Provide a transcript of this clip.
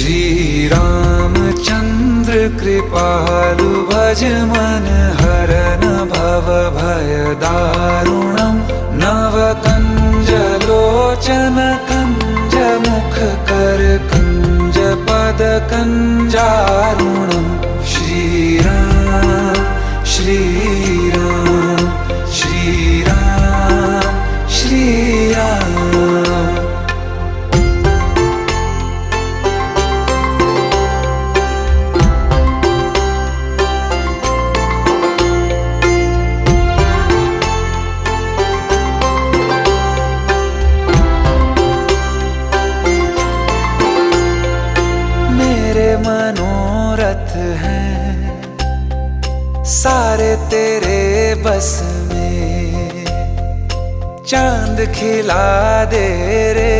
श्री रामचंद्र कृपालु भज मन हरन भव भय दारुणम नव कंज लोचन कंज मुख कर कंज पद कंजारुणम श्री राम श्री राम श्री राम श्री राम। मेरे मनोरथ हैं सारे तेरे बस में, चांद खिला दे रे